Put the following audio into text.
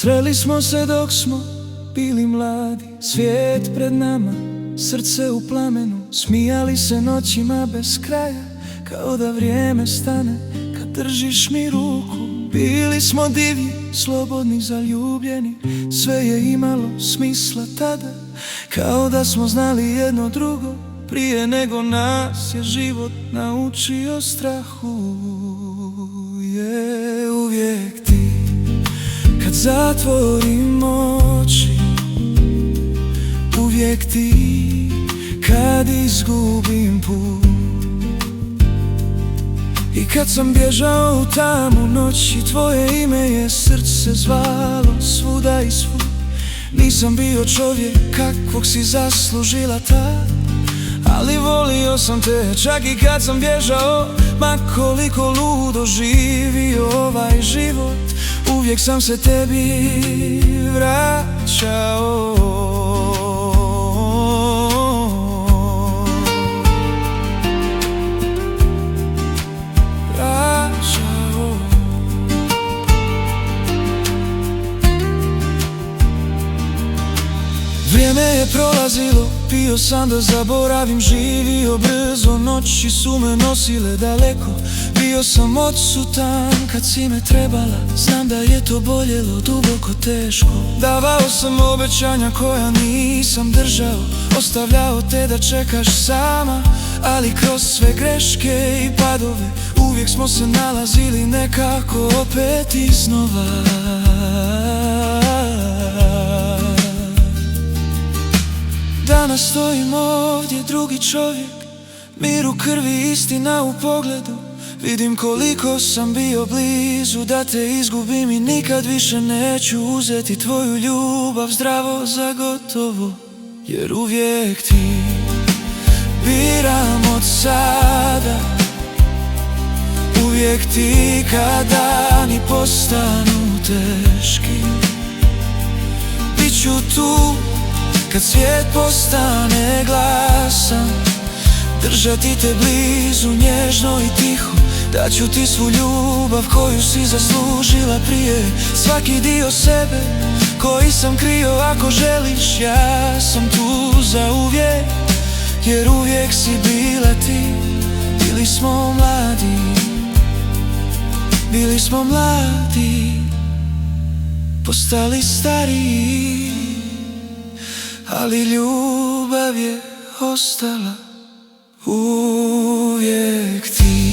Sreli smo se dok smo bili mladi, svijet pred nama, srce u plamenu. Smijali se noćima bez kraja, kao da vrijeme stane kad držiš mi ruku. Bili smo divni, slobodni, zaljubljeni, sve je imalo smisla tada, kao da smo znali jedno drugo prije nego nas je život naučio strahu. Je uvijek ti kad zatvorim oči, uvijek ti kad izgubim put. I kad sam bježao u tamu noći, tvoje ime je srce zvalo svuda i svud. Nisam bio čovjek kakvog si zaslužila tad, ali volio sam te čak i kad sam bježao. Ma koliko ludo živio ovaj život, uvijek sam se tebi vraćao. Vrijeme je prolazilo, pio sam da zaboravim, živio brzo, noći su me nosile daleko. Bio sam odsutan kad si me trebala, znam da je to boljelo, duboko teško. Davao sam obećanja koja nisam držao, ostavljao te da čekaš sama, ali kroz sve greške i padove uvijek smo se nalazili nekako opet iznova. Danas stojim ovdje, drugi čovjek, mir u krvi, istina u pogledu. Vidim koliko sam bio blizu da te izgubim i nikad više neću uzeti tvoju ljubav zdravo za gotovo. Jer uvijek ti biram od sada, uvijek ti kad dani postanu teški. Biću tu kad svijet postane glasan, držati te blizu nježno i tiho. Daću ti svu ljubav koju si zaslužila prije, svaki dio sebe koji sam krio. Ako želiš, ja sam tu za uvijek, jer uvijek si bila ti. Bili smo mladi, bili smo mladi, postali stariji, ali ljubav je ostala uvijek ti.